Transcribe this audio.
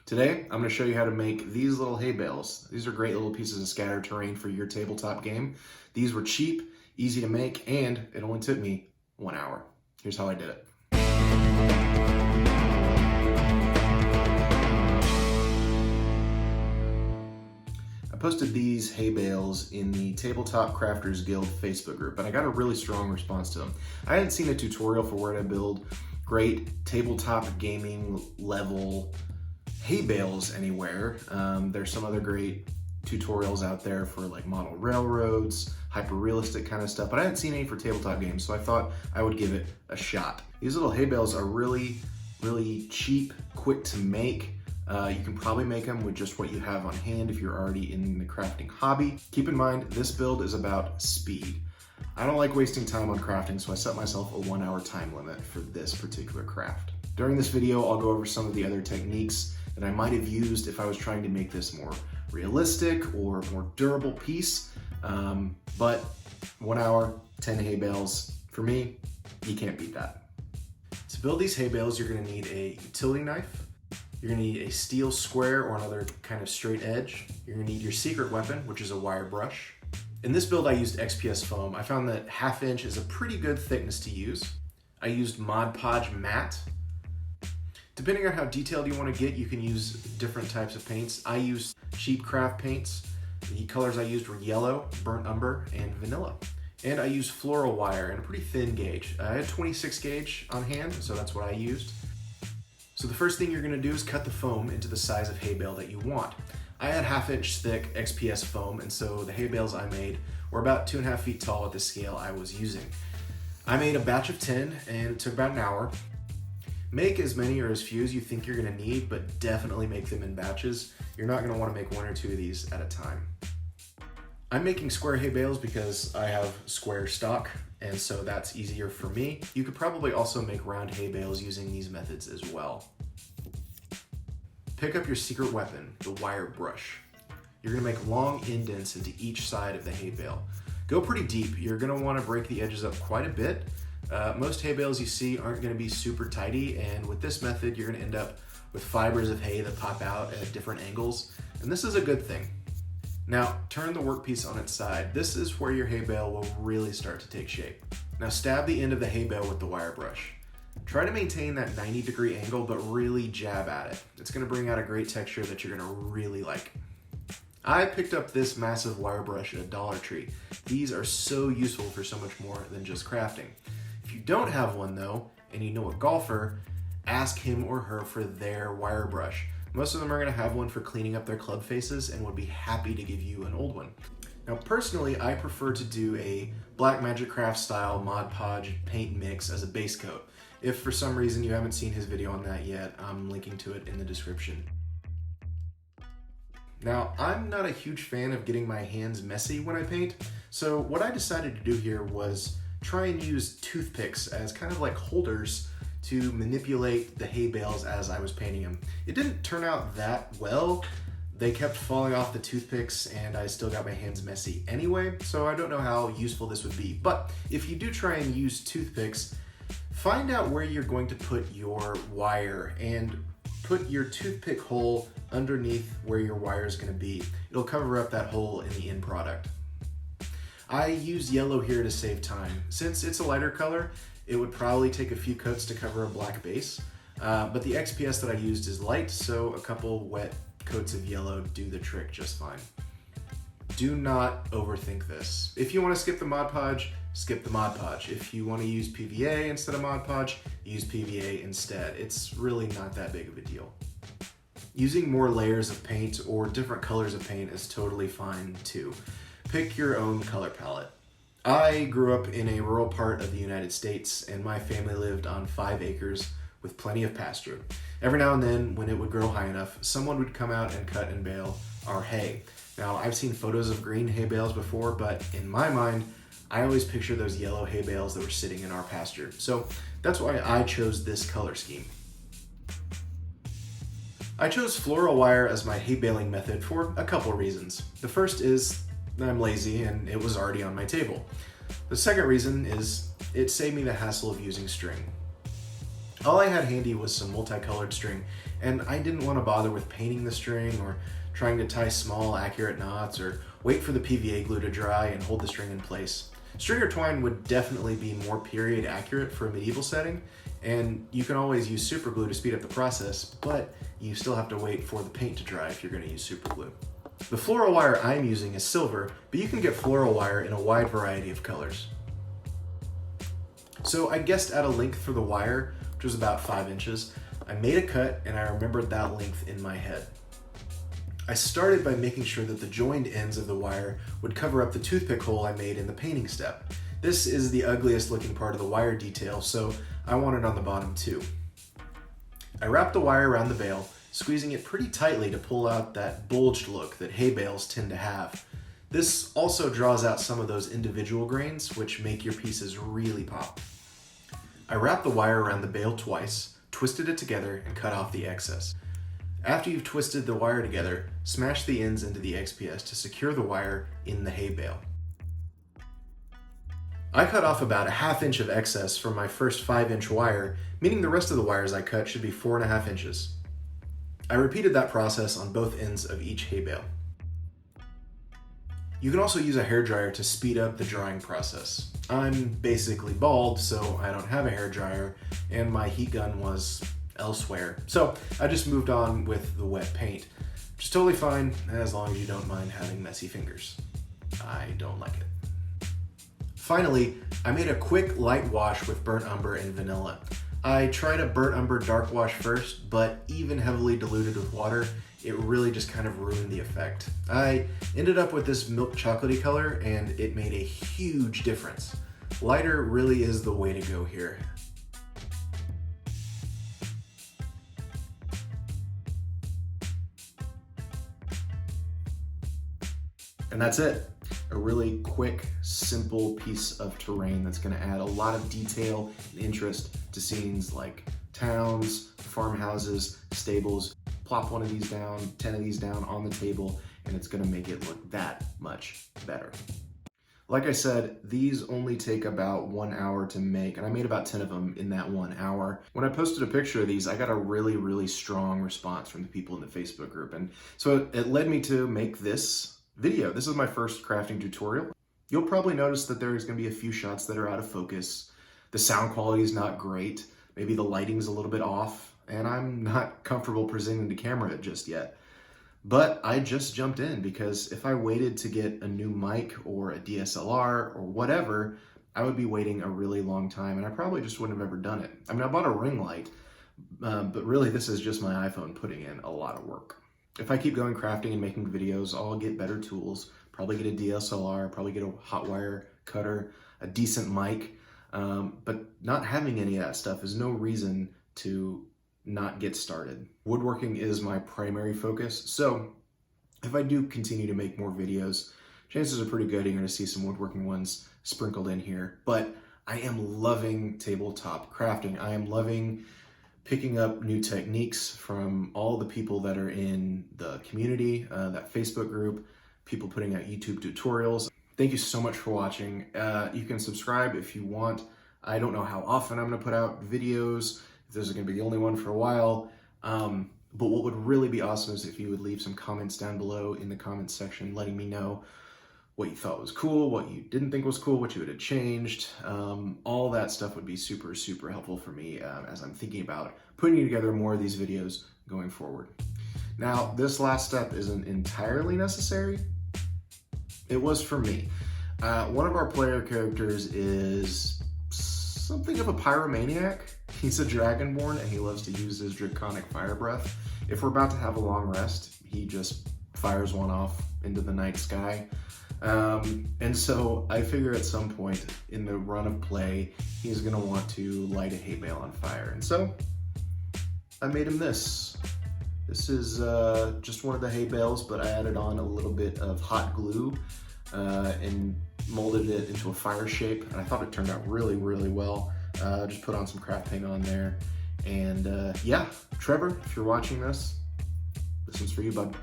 Today, I'm going to show you how to make these little hay bales. These are great little pieces of scattered terrain for your tabletop game. These were cheap, easy to make, and it only took me 1 hour. Here's how I did it. I posted these hay bales in the Tabletop Crafters Guild Facebook group, and I got a really strong response to them. I hadn't seen a tutorial for where to build great tabletop gaming level hay bales anywhere. There's some other great tutorials out there for like model railroads, hyper realistic kind of stuff, but I hadn't seen any for tabletop games, so I thought I would give it a shot. These little hay bales are really cheap, quick to make. You can probably make them with just what you have on hand if you're already in the crafting hobby. Keep in mind, this build is about speed. I don't like wasting time on crafting, so I set myself a 1 hour time limit for this particular craft. During this video, I'll go over some of the other techniques that I might have used if I was trying to make this more realistic or more durable piece. But 1 hour, 10 hay bales, for me, you can't beat that. To build these hay bales, you're gonna need a utility knife. You're gonna need a steel square or another kind of straight edge. You're gonna need your secret weapon, which is a wire brush. In this build, I used XPS Foam. I found that 1/2 inch is a pretty good thickness to use. I used Podge matte. Depending on how detailed you want to get, you can use different types of paints. I used cheap craft paints. The colors I used were yellow, burnt umber, and vanilla. And I used Floral Wire in a pretty thin gauge. I had 26 gauge on hand, so that's what I used. So the first thing you're gonna do is cut the foam into the size of hay bale that you want. I had 1/2 inch thick XPS foam, and so the hay bales I made were about 2.5 feet tall at the scale I was using. I made a batch of 10, and it took about an hour. Make as many or as few as you think you're gonna need, but definitely make them in batches. You're not gonna wanna make 1 or 2 of these at a time. I'm making square hay bales because I have square stock, and so that's easier for me. You could probably also make round hay bales using these methods as well. Pick up your secret weapon, the wire brush. You're gonna make long indents into each side of the hay bale. Go pretty deep. You're gonna wanna break the edges up quite a bit. Most hay bales you see aren't gonna be super tidy, and with this method, you're gonna end up with fibers of hay that pop out at different angles, and this is a good thing. Now, turn the workpiece on its side. This is where your hay bale will really start to take shape. Now stab the end of the hay bale with the wire brush. Try to maintain that 90-degree angle, but really jab at it. It's gonna bring out a great texture that you're gonna really like. I picked up this massive wire brush at a Dollar Tree. These are so useful for so much more than just crafting. If you don't have one though, and you know a golfer, ask him or her for their wire brush. Most of them are gonna have one for cleaning up their club faces and would be happy to give you an old one. Now personally, I prefer to do a Black Magic Craft style Mod Podge paint mix as a base coat. If for some reason you haven't seen his video on that yet, I'm linking to it in the description. Now, I'm not a huge fan of getting my hands messy when I paint, so what I decided to do here was try and use toothpicks as kind of like holders to manipulate the hay bales as I was painting them. It didn't turn out that well. They kept falling off the toothpicks and I still got my hands messy anyway, so I don't know how useful this would be. But if you do try and use toothpicks, find out where you're going to put your wire and put your toothpick hole underneath where your wire is going to be. It'll cover up that hole in the end product. I used yellow here to save time. Since it's a lighter color, it would probably take a few coats to cover a black base, but the XPS that I used is light, so a couple wet coats of yellow do the trick just fine. Do not overthink this. If you want to skip the Mod Podge, skip the Mod Podge. If you want to use PVA instead of Mod Podge, use PVA instead. It's really not that big of a deal. Using more layers of paint or different colors of paint is totally fine too. Pick your own color palette. I grew up in a rural part of the United States and my family lived on 5 acres with plenty of pasture. Every now and then, when it would grow high enough, someone would come out and cut and bale our hay. Now, I've seen photos of green hay bales before, but in my mind, I always picture those yellow hay bales that were sitting in our pasture. So that's why I chose this color scheme. I chose Floral Wire as my hay baling method for a couple reasons. The first is I'm lazy and it was already on my table. The second reason is it saved me the hassle of using string. All I had handy was some multicolored string, and I didn't want to bother with painting the string or trying to tie small, accurate knots or wait for the PVA glue to dry and hold the string in place. String or twine would definitely be more period accurate for a medieval setting, and you can always use super glue to speed up the process, but you still have to wait for the paint to dry if you're going to use super glue. The floral wire I'm using is silver, but you can get floral wire in a wide variety of colors. So I guessed at a length for the wire, which was about 5 inches. I made a cut and I remembered that length in my head. I started by making sure that the joined ends of the wire would cover up the toothpick hole I made in the painting step. This is the ugliest looking part of the wire detail, so I want it on the bottom too. I wrapped the wire around the bale, squeezing it pretty tightly to pull out that bulged look that hay bales tend to have. This also draws out some of those individual grains, which make your pieces really pop. I wrapped the wire around the bale twice, twisted it together, and cut off the excess. After you've twisted the wire together, smash the ends into the XPS to secure the wire in the hay bale. I cut off about a 1/2 inch of excess from my first 5-inch wire, meaning the rest of the wires I cut should be 4.5 inches. I repeated that process on both ends of each hay bale. You can also use a hairdryer to speed up the drying process. I'm basically bald, so I don't have a hairdryer, and my heat gun was elsewhere. So I just moved on with the wet paint, which is totally fine as long as you don't mind having messy fingers. I don't like it. Finally, I made a quick light wash with burnt umber and vanilla. I tried a burnt umber dark wash first, but even heavily diluted with water, it really just kind of ruined the effect. I ended up with this milk chocolatey color, and it made a huge difference. Lighter really is the way to go here. And that's it. A really quick, simple piece of terrain that's gonna add a lot of detail and interest to scenes like towns, farmhouses, stables. Plop one of these down, 10 of these down on the table, and it's gonna make it look that much better. Like I said, these only take about 1 hour to make, and I made about 10 of them in that 1 hour. When I posted a picture of these, I got a really strong response from the people in the Facebook group, and so it led me to make this video. This is my first crafting tutorial. You'll probably notice that there's gonna be a few shots that are out of focus. The sound quality is not great. Maybe the lighting's a little bit off, and I'm not comfortable presenting the camera just yet. But I just jumped in because if I waited to get a new mic or a DSLR or whatever, I would be waiting a really long time, and I probably just wouldn't have ever done it. I mean, I bought a ring light, but really this is just my iPhone putting in a lot of work. If I keep going crafting and making videos, I'll get better tools, probably get a DSLR, probably get a hot wire cutter, a decent mic, but not having any of that stuff is no reason to not get started. Woodworking is my primary focus, so if I do continue to make more videos, chances are pretty good you're gonna see some woodworking ones sprinkled in here. But I am loving tabletop crafting. I am loving picking up new techniques from all the people that are in the community, that Facebook group, people putting out YouTube tutorials. Thank you so much for watching. You can subscribe if you want. I don't know how often I'm gonna put out videos, if this is gonna be the only one for a while. But what would really be awesome is if you would leave some comments down below in the comments section letting me know what you thought was cool, what you didn't think was cool, what you would have changed. All that stuff would be super helpful for me as I'm thinking about putting together more of these videos going forward. Now, this last step isn't entirely necessary. It was for me. One of our player characters is something of a pyromaniac. He's a dragonborn and he loves to use his draconic fire breath. If we're about to have a long rest, he just fires one off into the night sky. And so I figure at some point in the run of play, he's gonna want to light a hay bale on fire. And so I made him this. This is just one of the hay bales, but I added on a little bit of hot glue and molded it into a fire shape. And I thought it turned out really well. Just put on some craft paint on there. And yeah, Trevor, if you're watching this, this one's for you, bud.